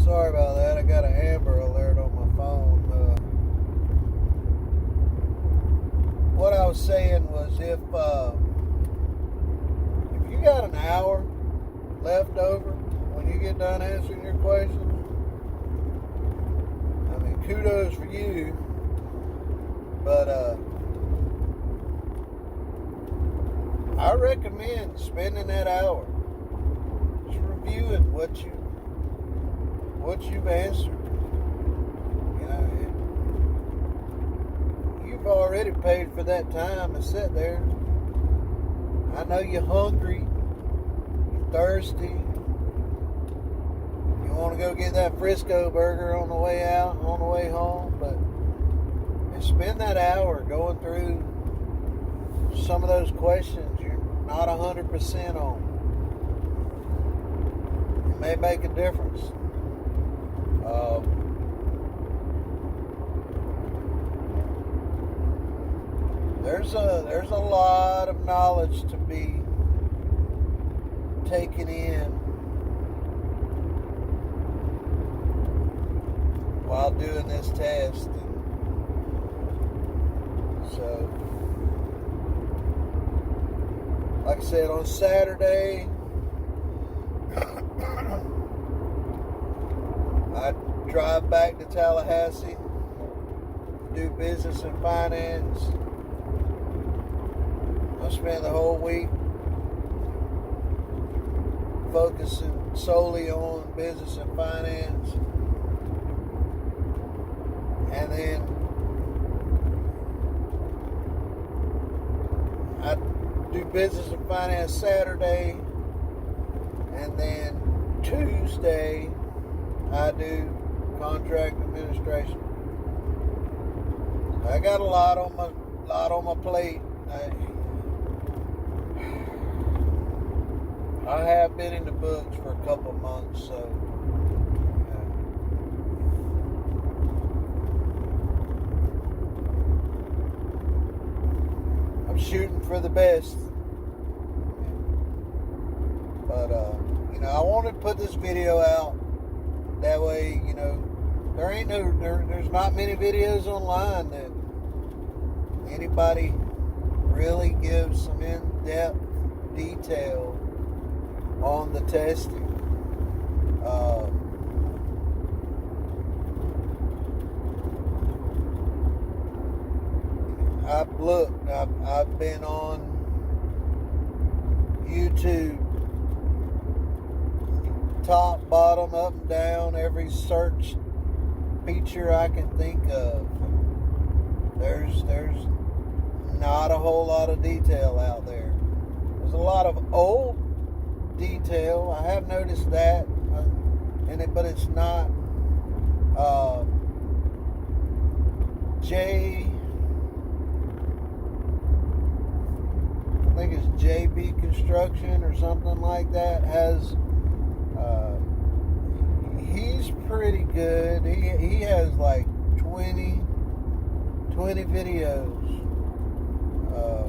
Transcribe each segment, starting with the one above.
Sorry about that. I got an Amber Alert on my phone. What I was saying was if you got an hour left over when you get done answering your questions, I mean, kudos for you. But I recommend spending that hour just reviewing what you've answered. You know, you've already paid for that time to sit there. I know you're hungry, you're thirsty, you want to go get that Frisco burger on the way out, on the way home, but spend that hour going through some of those questions you're not 100% on. It may make a difference. There's a lot of knowledge to be taken in while doing this test. So, like I said, on Saturday, I drive back to Tallahassee, do business and finance. I spend the whole week focusing solely on business and finance. And then I do business and finance Saturday, and then Tuesday I do contract administration. I got a lot on my plate. I have been in the books for a couple of months, so I'm shooting for the best. But I wanted to put this video out. That way, there's not many videos online that anybody really gives some in-depth detail on the testing. I've been on YouTube, top, bottom, up and down, every search feature I can think of. There's not a whole lot of detail out there. There's a lot of old detail. I have noticed that in it, but it's not I think it's JB Construction or something like that, has he's pretty good. He has like 20 videos,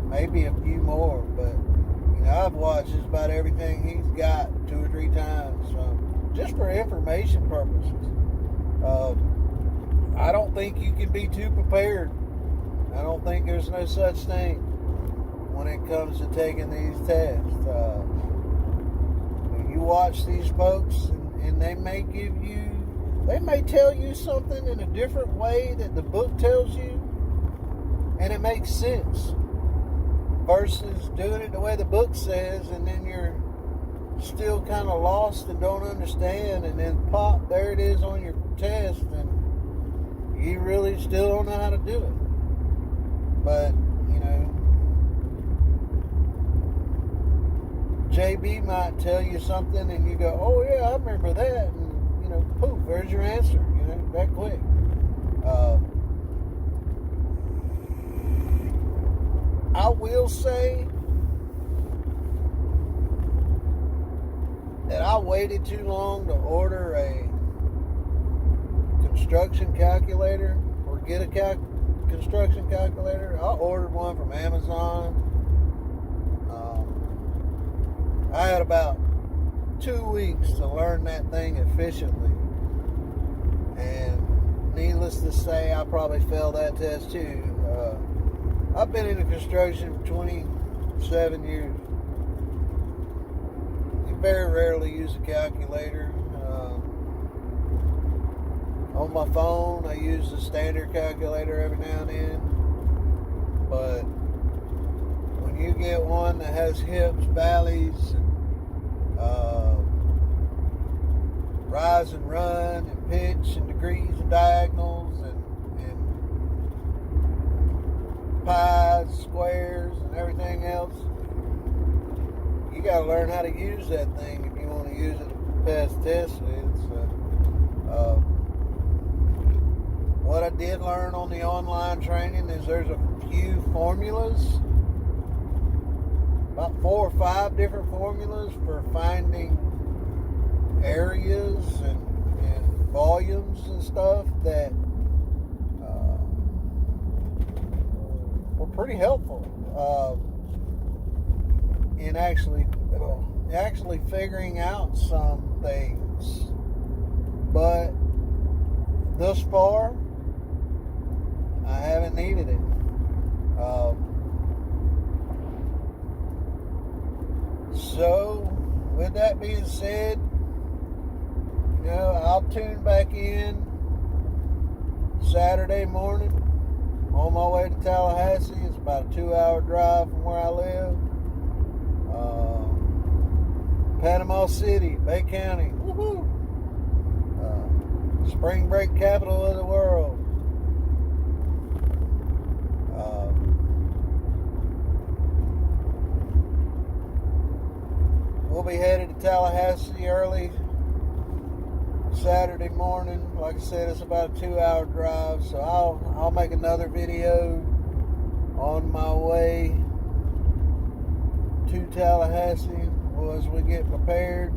maybe a few more, but I've watched just about everything he's got 2 or 3 times, just for information purposes. I don't think you can be too prepared. I don't think there's no such thing when it comes to taking these tests. You watch these folks, and they may tell you something in a different way that the book tells you, and it makes sense, versus doing it the way the book says, and then you're still kind of lost and don't understand, and then pop, there it is on your test, and you really still don't know how to do it. But JB might tell you something and you go, oh yeah, I remember that, and poof, there's your answer, that quick. I will say that I waited too long to order a construction calculator or get a construction calculator. I ordered one from Amazon. I had about 2 weeks to learn that thing efficiently. And needless to say, I probably failed that test too. I've been in construction for 27 years. You very rarely use a calculator. On my phone, I use the standard calculator every now and then. But when you get one that has hips, valleys, rise and run, and pitch, and degrees and diagonals, and pies, squares, and everything else, you got to learn how to use that thing if you want to use it to pass tests with. What I did learn on the online training is there's a few formulas, about 4 or 5 different formulas for finding areas and volumes and stuff that were pretty helpful in actually figuring out some things. But thus far, I haven't needed it. So, with that being said, I'll tune back in Saturday morning on my way to Tallahassee. It's about a 2-hour drive from where I live. Panama City, Bay County. Woohoo! Spring break capital of the world. We'll be headed to Tallahassee early Saturday morning. Like I said, it's about a 2-hour drive, so I'll make another video on my way to Tallahassee as we get prepared.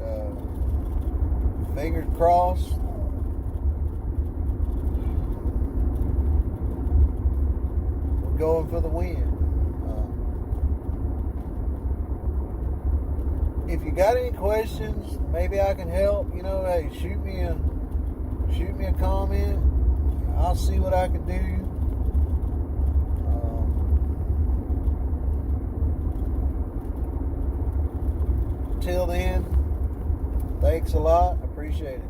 And fingers crossed. We're going for the win. If you got any questions, maybe I can help. Hey, shoot me a comment. I'll see what I can do. Till then, thanks a lot. Appreciate it.